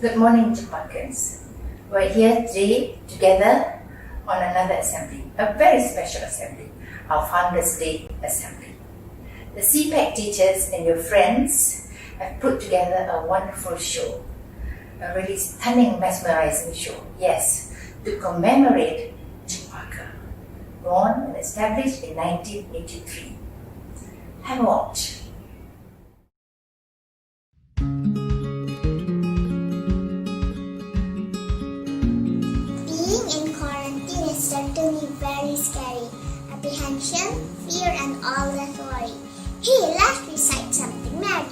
Good morning, Cempakas. We're here today together on another assembly, a very special assembly, our Founders' Day assembly. The CPAC teachers and your friends have put together a wonderful show, a really stunning, mesmerizing show, yes, to commemorate Cempaka, born and established in 1983. Have a watch. Being in quarantine is certainly very scary. Apprehension, fear, and all that worry. Hey, let's recite something merry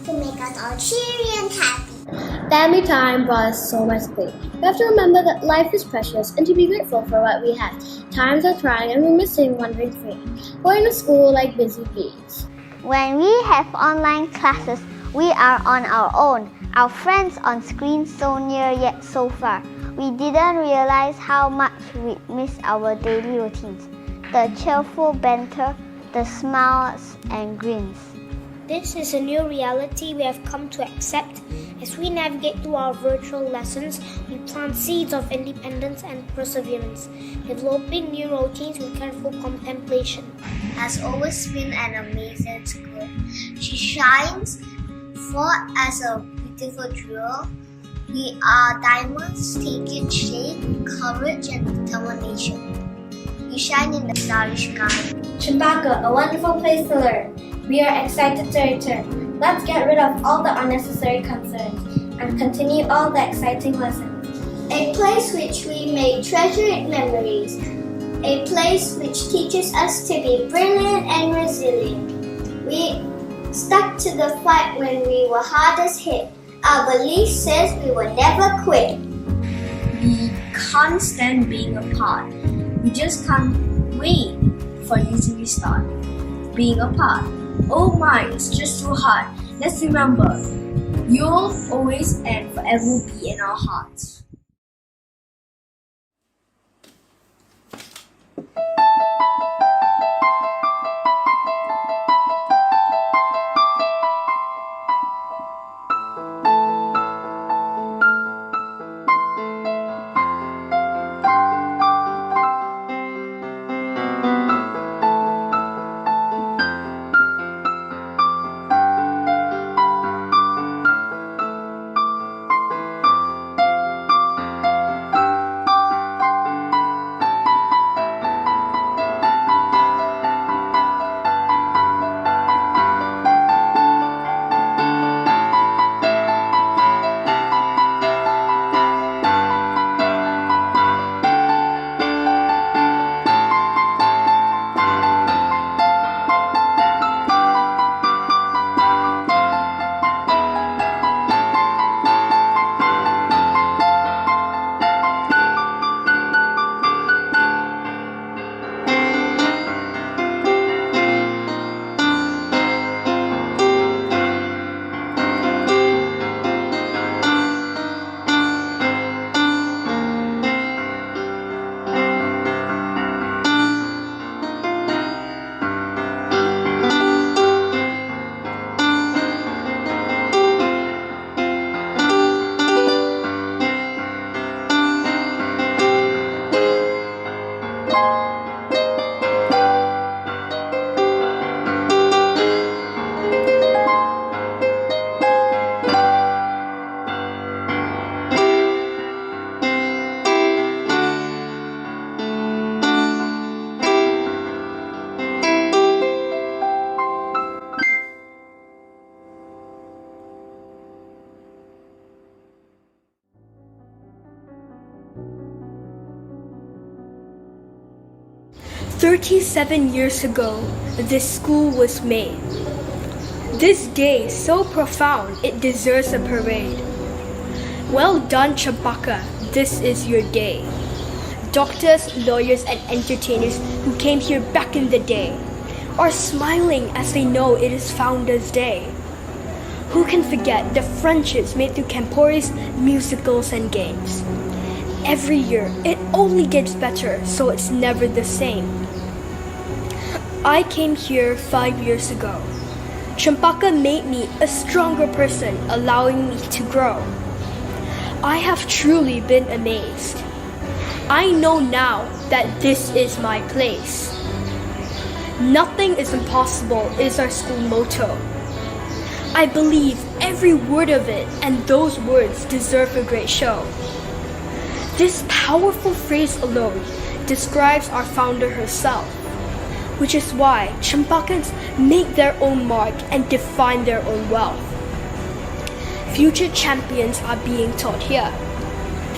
to make us all cheery and happy. Family time brought us so much good. We have to remember that life is precious and to be grateful for what we have. Times are trying and we're missing wandering free, going to school like busy bees. When we have online classes, we are on our own. Our friends on screen so near yet so far. We didn't realize how much we miss our daily routines. The cheerful banter, the smiles and grins. This is a new reality we have come to accept. As we navigate through our virtual lessons, we plant seeds of independence and perseverance, developing new routines with careful contemplation. Has always been an amazing school. She shines forth as a beautiful jewel. We are diamonds taking shape, courage and determination. We shine in the starry sky. Cempaka, a wonderful place to learn. We are excited to return. Let's get rid of all the unnecessary concerns and continue all the exciting lessons. A place which we make treasured memories. A place which teaches us to be brilliant and resilient. We stuck to the fight when we were hardest hit. Our belief says we will never quit. We can't stand being apart. We just can't wait for you to restart. Being apart. Oh my, it's just too hard. Let's remember, you'll always and forever be in our hearts. "37 years ago, this school was made. This day, so profound, it deserves a parade. Well done, Cempaka, this is your day. Doctors, lawyers, and entertainers who came here back in the day are smiling as they know it is Founders' Day. Who can forget the friendships made through Campore's musicals and games? Every year, it only gets better, so it's never the same. I came here 5 years ago. Cempaka made me a stronger person, allowing me to grow. I have truly been amazed. I know now that this is my place. Nothing is impossible is our school motto. I believe every word of it, and those words deserve a great show. This powerful phrase alone describes our founder herself, which is why Cempakans make their own mark and define their own wealth. Future champions are being taught here.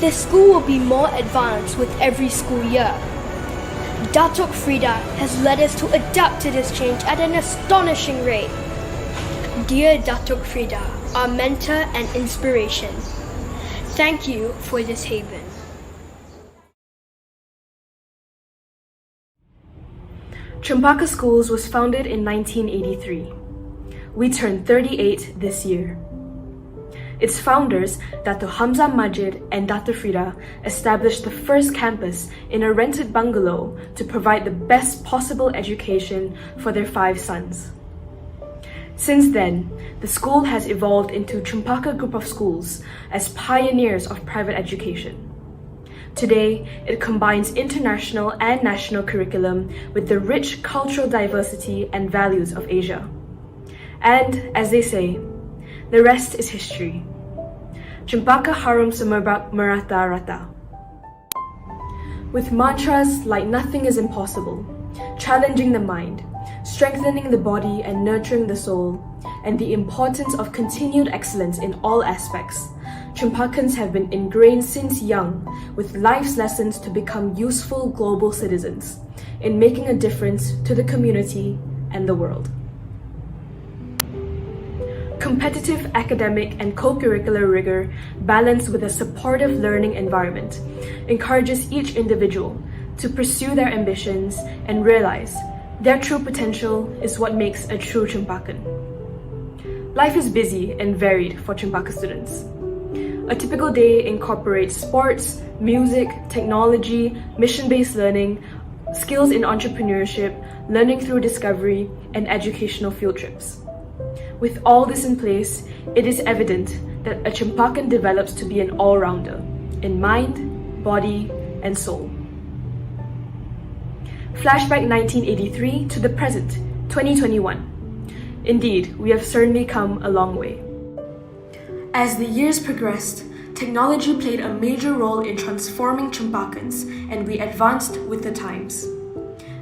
The school will be more advanced with every school year. Datuk Frida has led us to adapt to this change at an astonishing rate. Dear Datuk Frida, our mentor and inspiration, thank you for this haven. Cempaka Schools was founded in 1983. We turned 38 this year. Its founders, Dato Hamzah Majid and Dato Frida, established the first campus in a rented bungalow to provide the best possible education for their 5 sons. Since then, the school has evolved into Cempaka Group of Schools as pioneers of private education. Today, it combines international and national curriculum with the rich cultural diversity and values of Asia. And, as they say, the rest is history. Cempaka harum semerbak merata-rata. With mantras like nothing is impossible, challenging the mind, strengthening the body and nurturing the soul, and the importance of continued excellence in all aspects, Cempakans have been ingrained since young with life's lessons to become useful global citizens in making a difference to the community and the world. Competitive academic and co-curricular rigor balanced with a supportive learning environment encourages each individual to pursue their ambitions and realize their true potential is what makes a true Cempakan. Life is busy and varied for Cempaka students. A typical day incorporates sports, music, technology, mission-based learning, skills in entrepreneurship, learning through discovery, and educational field trips. With all this in place, it is evident that a Cempakan develops to be an all-rounder in mind, body, and soul. Flashback 1983 to the present, 2021. Indeed, we have certainly come a long way. As the years progressed, technology played a major role in transforming Cempakans, and we advanced with the times.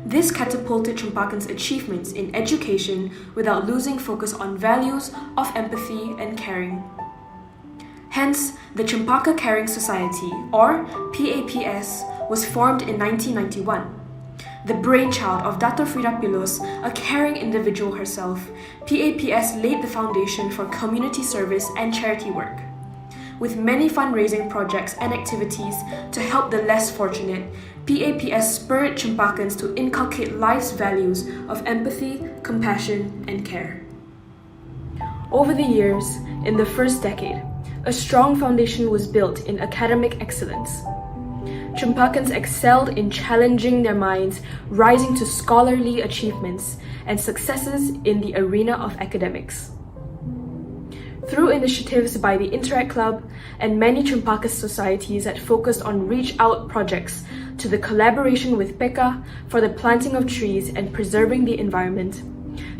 This catapulted Cempakans' achievements in education without losing focus on values of empathy and caring. Hence, the Cempaka Caring Society, or PAPS, was formed in 1991. The brainchild of Dato Frida Pilos, a caring individual herself, PAPS laid the foundation for community service and charity work. With many fundraising projects and activities to help the less fortunate, PAPS spurred Cempakans to inculcate life's values of empathy, compassion, and care. Over the years, in the first decade, a strong foundation was built in academic excellence. Cempakans excelled in challenging their minds, rising to scholarly achievements and successes in the arena of academics. Through initiatives by the Interact Club and many Cempaka societies that focused on reach-out projects to the collaboration with PECA for the planting of trees and preserving the environment,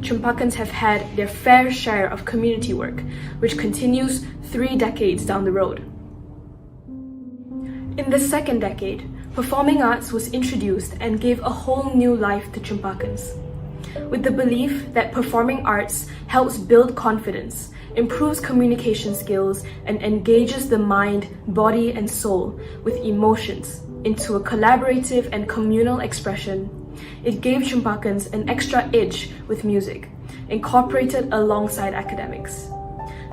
Cempakans have had their fair share of community work, which continues 3 decades down the road. In the second decade, performing arts was introduced and gave a whole new life to Cempakans. With the belief that performing arts helps build confidence, improves communication skills, and engages the mind, body, and soul with emotions into a collaborative and communal expression, it gave Cempakans an extra edge with music, incorporated alongside academics.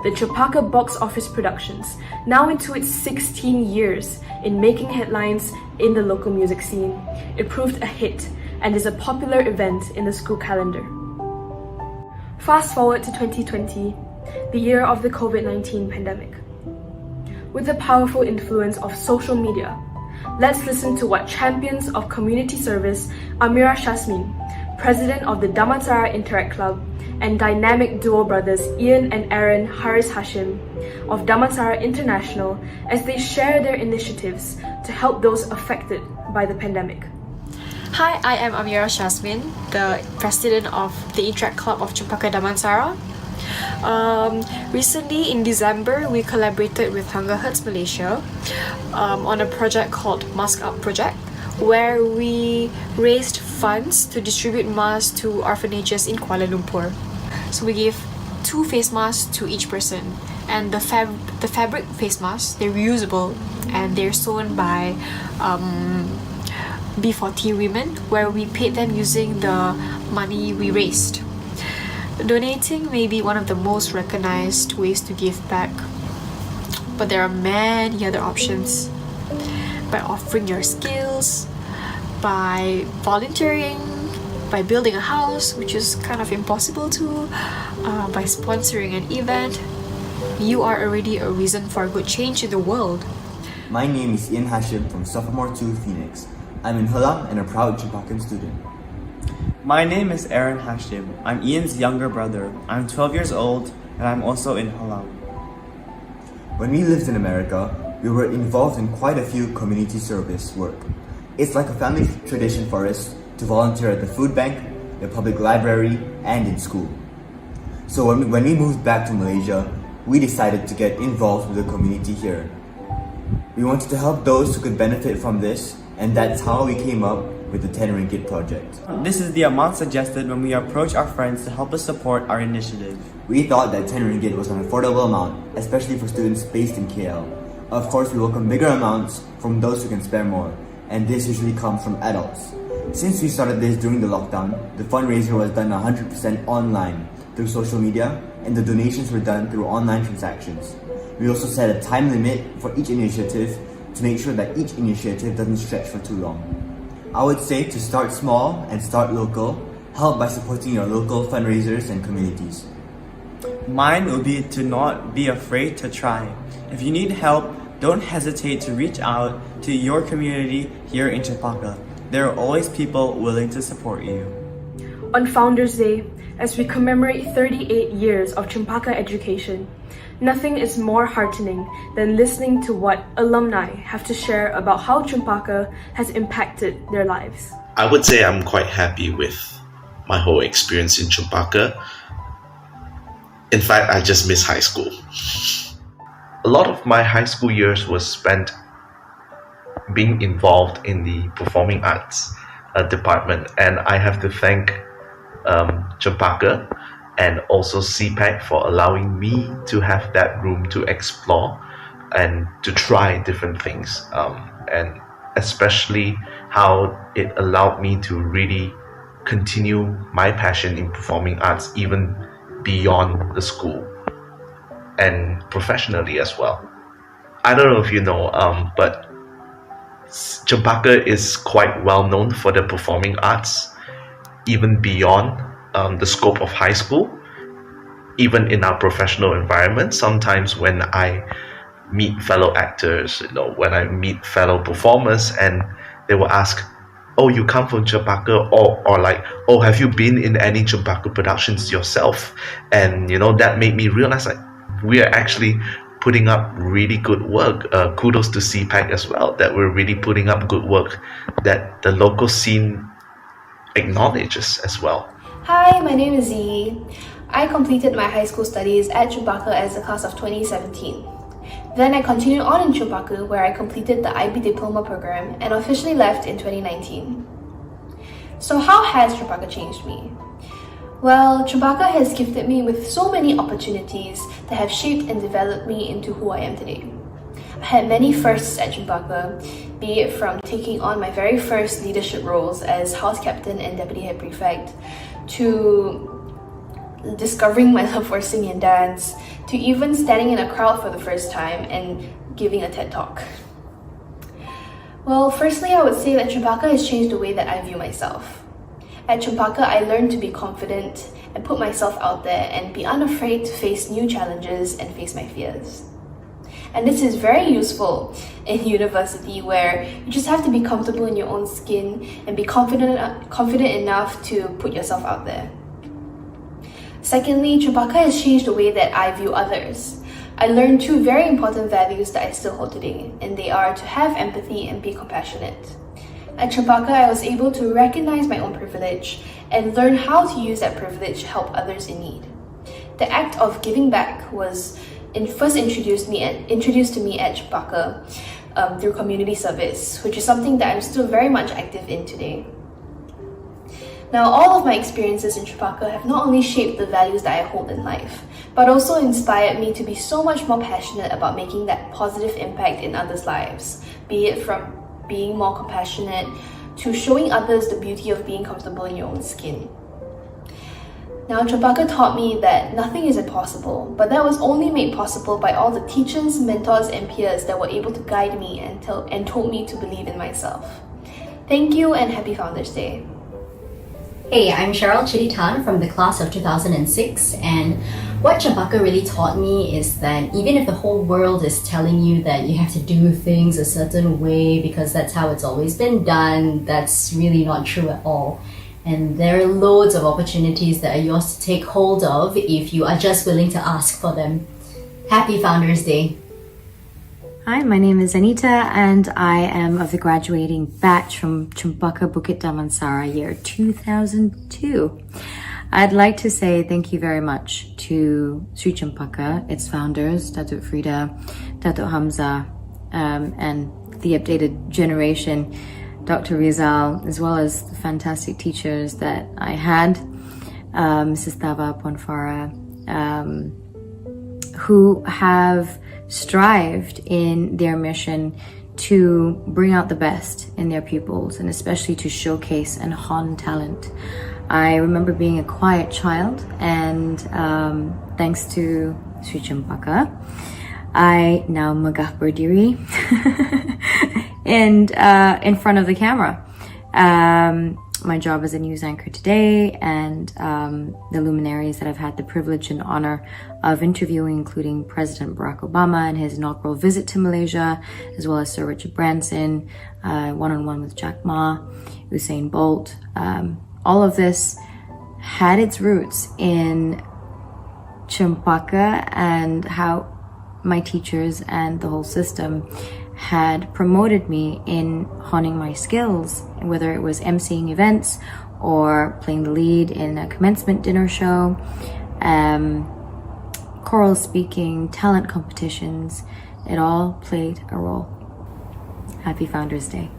The Cempaka box office productions, now into its 16 years in making headlines in the local music scene, it proved a hit and is a popular event in the school calendar. Fast forward to 2020, the year of the COVID-19 pandemic. With the powerful influence of social media, let's listen to what champions of community service Amira Shasmin, president of the Damansara Interact Club, and dynamic duo brothers Ian and Aaron Haris Hashim of Damansara International as they share their initiatives to help those affected by the pandemic. Hi, I am Amira Shasmin, the president of the Interact Club of Cempaka Damansara. Recently in December, we collaborated with Hunger Hurts Malaysia on a project called Mask Up Project, where we raised funds to distribute masks to orphanages in Kuala Lumpur. So we gave 2 face masks to each person, and the fabric face masks, they're reusable and they're sewn by B40 women, where we paid them using the money we raised. Donating may be one of the most recognized ways to give back, but there are many other options. By offering your skills, by volunteering, by building a house, which is kind of impossible to, by sponsoring an event, you are already a reason for good change in the world. My name is Ian Hashim from Sophomore 2 Phoenix. I'm in Helang and a proud Cempakan student. My name is Aaron Hashim. I'm Ian's younger brother. I'm 12 years old and I'm also in Helang. When we lived in America, we were involved in quite a few community service work. It's like a family tradition for us to volunteer at the food bank, the public library, and in school. So when we moved back to Malaysia, we decided to get involved with the community here. We wanted to help those who could benefit from this, and that's how we came up with the 10 Ringgit project. This is the amount suggested when we approach our friends to help us support our initiative. We thought that 10 Ringgit was an affordable amount, especially for students based in KL. Of course, we welcome bigger amounts from those who can spare more, and this usually comes from adults. Since we started this during the lockdown, the fundraiser was done 100% online through social media, and the donations were done through online transactions. We also set a time limit for each initiative to make sure that each initiative doesn't stretch for too long. I would say to start small and start local, help by supporting your local fundraisers and communities. Mine would be to not be afraid to try. If you need help, don't hesitate to reach out to your community here in Cempaka. There are always people willing to support you. On Founders Day, as we commemorate 38 years of Cempaka education, nothing is more heartening than listening to what alumni have to share about how Cempaka has impacted their lives. I would say I'm quite happy with my whole experience in Cempaka. In fact, I just miss high school. A lot of my high school years was spent being involved in the performing arts department, and I have to thank Cempaka and also CPAC for allowing me to have that room to explore and to try different things, and especially how it allowed me to really continue my passion in performing arts even beyond the school and professionally as well. I don't know if you know, but Cempaka is quite well known for the performing arts, even beyond the scope of high school. Even in our professional environment, sometimes when I meet fellow actors, when I meet fellow performers, and they will ask, "Oh, you come from Cempaka," or like, "Oh, have you been in any Cempaka productions yourself?" And that made me realize like we are actually putting up really good work. Kudos to CPAC as well, that we're really putting up good work that the local scene acknowledges as well. Hi, my name is Zee. I completed my high school studies at Cempaka as the class of 2017. Then I continued on in Cempaka, where I completed the IB diploma program and officially left in 2019. So how has Cempaka changed me? Well, Cempaka has gifted me with so many opportunities that have shaped and developed me into who I am today. I had many firsts at Cempaka, be it from taking on my very first leadership roles as house captain and deputy head prefect, to discovering my love for singing and dance, to even standing in a crowd for the first time and giving a TED Talk. Well, firstly, I would say that Cempaka has changed the way that I view myself. At Cempaka, I learned to be confident and put myself out there and be unafraid to face new challenges and face my fears. And this is very useful in university, where you just have to be comfortable in your own skin and be confident enough to put yourself out there. Secondly, Cempaka has changed the way that I view others. I learned two very important values that I still hold today, and they are to have empathy and be compassionate. At Cempaka, I was able to recognize my own privilege and learn how to use that privilege to help others in need. The act of giving back was first introduced to me at Cempaka through community service, which is something that I'm still very much active in today. Now, all of my experiences in Cempaka have not only shaped the values that I hold in life, but also inspired me to be so much more passionate about making that positive impact in others' lives, be it from being more compassionate to showing others the beauty of being comfortable in your own skin. Now, Cempaka taught me that nothing is impossible, but that was only made possible by all the teachers, mentors, and peers that were able to guide me and told me to believe in myself. Thank you and happy Founders Day. Hey, I'm Cheryl Chiditan from the class of 2006, and what Cempaka really taught me is that even if the whole world is telling you that you have to do things a certain way because that's how it's always been done, that's really not true at all. And there are loads of opportunities that are yours to take hold of if you are just willing to ask for them. Happy Founders Day! Hi, my name is Anita and I am of the graduating batch from Cempaka Bukit Damansara year 2002. I'd like to say thank you very much to Sri Cempaka, its founders, Datuk Frida, Datuk Hamza, and the updated generation, Dr. Rizal, as well as the fantastic teachers that I had, Mrs. Tava Ponfara, who have strived in their mission to bring out the best in their pupils and especially to showcase and hone talent. I remember being a quiet child, and thanks to Sri Cempaka, I now megah berdiri and in front of the camera. My job as a news anchor today, and the luminaries that I've had the privilege and honor of interviewing, including President Barack Obama and his inaugural visit to Malaysia, as well as Sir Richard Branson, one-on-one with Jack Ma, Usain Bolt. All of this had its roots in Cempaka and how my teachers and the whole system had promoted me in honing my skills, whether it was emceeing events or playing the lead in a commencement dinner show, choral speaking, talent competitions. It all played a role. Happy Founders Day.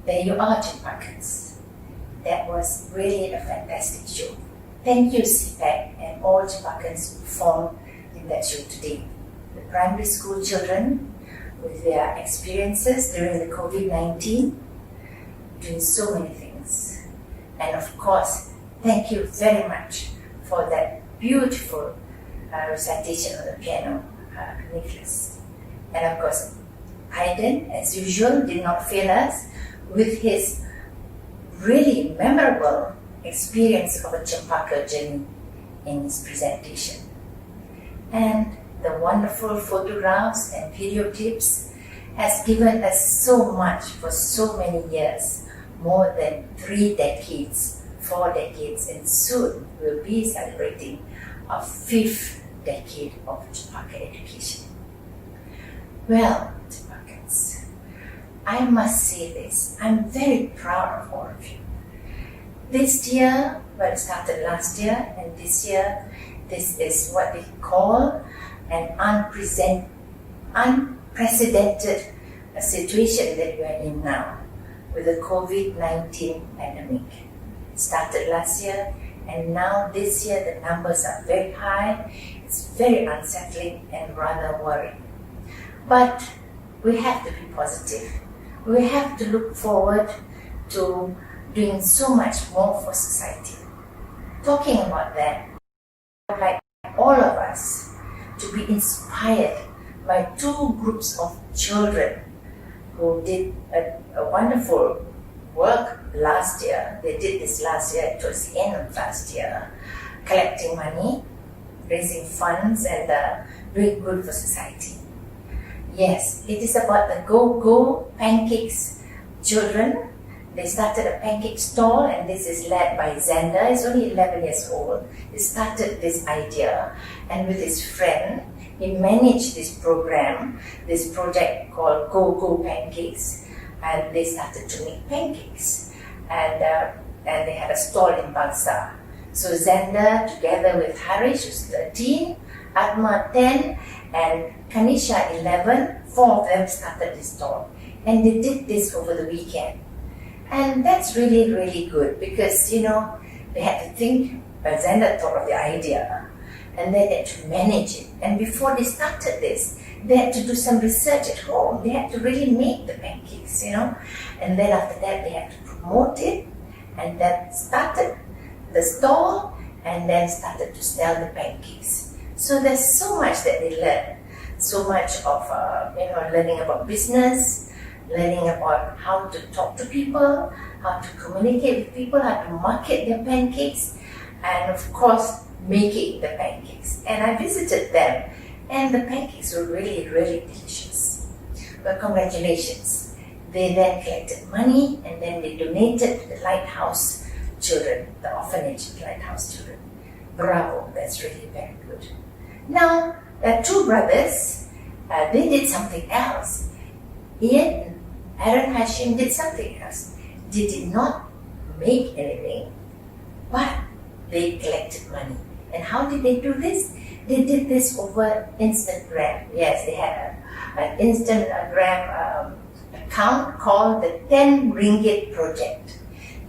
There you are, Cempakans. That was really a fantastic show. Thank you, CPAC, and all Cempakans who performed in that show today. The primary school children with their experiences during the COVID-19, doing so many things. And of course, thank you very much for that beautiful recitation on the piano, Nicholas. And of course, Hayden, as usual, did not fail us with his really memorable experience of a Cempaka journey in his presentation. And the wonderful photographs and video clips has given us so much for so many years, more than 3 decades, 4 decades, and soon we'll be celebrating our 5th decade of Cempaka education. Well, Cempakans, I must say this, I'm very proud of all of you. This year, well, it started last year, and this year, this is what they call an unprecedented situation that we are in now with the COVID-19 pandemic. It started last year, and now this year the numbers are very high. It's very unsettling and rather worrying. But we have to be positive. We have to look forward to doing so much more for society. Talking about that, I'd like all of us to be inspired by 2 groups of children who did a wonderful work last year. They did this last year, towards the end of last year, collecting money, raising funds, and doing good for society. Yes, it is about the Go Pancakes children. They started a pancake stall, and this is led by Xander. He's only 11 years old. He started this idea, and with his friend, he managed this program, this project called Go Pancakes, and they started to make pancakes. And they had a stall in Bangsa. So Xander, together with Harish, who's 13, Atma 10, and Kanisha 11, 4 of them started this stall. And they did this over the weekend. And that's really, really good because, they had to think, Xander thought of the idea, and then they had to manage it. And before they started this, they had to do some research at home. They had to really make the pancakes, And then after that, they had to promote it, and then started the stall, and then started to sell the pancakes. So there's so much that they learn. So much of, learning about business, learning about how to talk to people, how to communicate with people, how to market their pancakes, and of course, making the pancakes. And I visited them, and the pancakes were really, really delicious. But congratulations. They then collected money, and then they donated to the Lighthouse children, the orphanage Lighthouse children. Bravo, that's really very good. Now, there are 2 brothers. They did something else. Ian and Aaron Hashim did something else. They did not make anything, but they collected money. And how did they do this? They did this over Instagram. Yes, they had an Instagram account called the 10 Ringgit Project.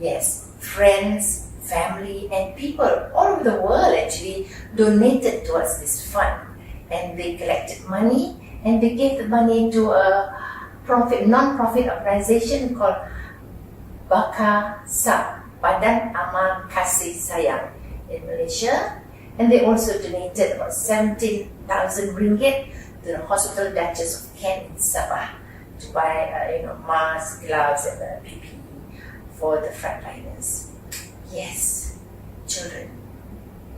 Yes, friends, family, and people all over the world actually donated towards this fund. And they collected money, and they gave the money to a non-profit organization called Baka Sa, Badan Amal Kasih Sayang in Malaysia. And they also donated about 17,000 ringgit to the Hospital Duchess of Kent in Sabah to buy masks, gloves, and PPE for the frontliners. Yes, children.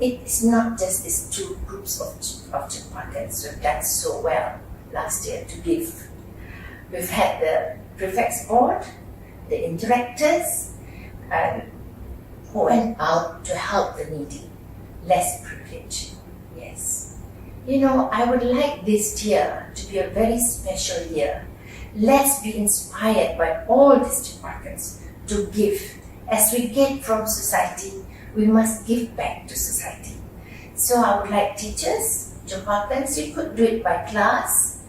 It is not just these 2 groups of Cempakans who have done so well last year to give. We've had the prefects board, the interactors, who went out to help the needy, less privileged. Yes. I would like this year to be a very special year. Let's be inspired by all these Cempakans to give. As we get from society, we must give back to society. So I would like teachers, Cempakans, you could do it by class,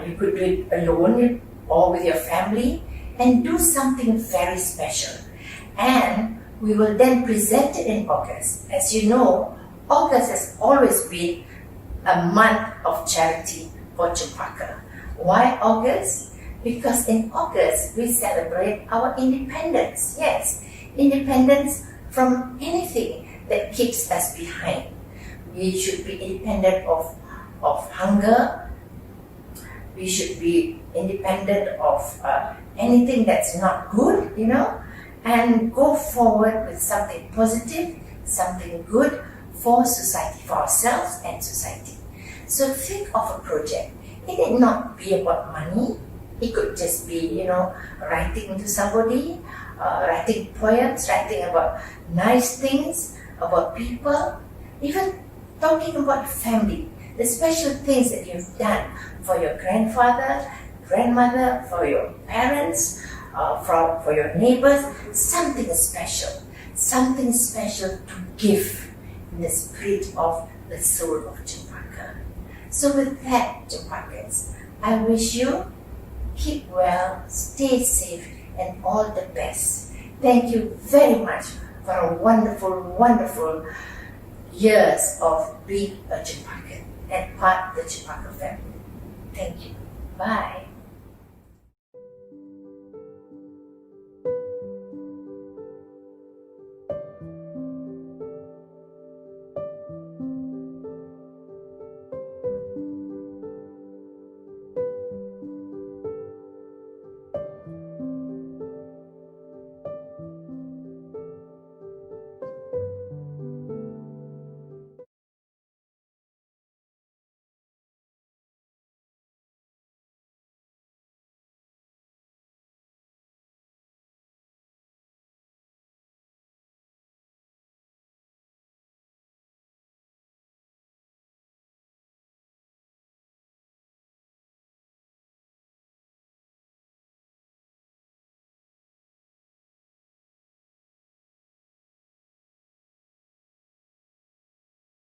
you could do it alone or with your family, and do something very special. And we will then present it in August. As you know, August has always been a month of charity for Cempaka. Why August? Because in August we celebrate our independence. Yes, independence from anything that keeps us behind. We should be independent of hunger. We should be independent of anything that's not good, and go forward with something positive, something good for society, for ourselves and society. So think of a project. It need not be about money. It could just be, writing to somebody, writing poems, writing about nice things, about people, even talking about family, the special things that you've done for your grandfather, grandmother, for your parents, for your neighbors, something special to give in the spirit of the soul of Cempaka. So with that, Cempakans, I wish you keep well, stay safe, and all the best. Thank you very much for a wonderful, wonderful years of being a Cempakan and part of the Cempaka family. Thank you. Bye.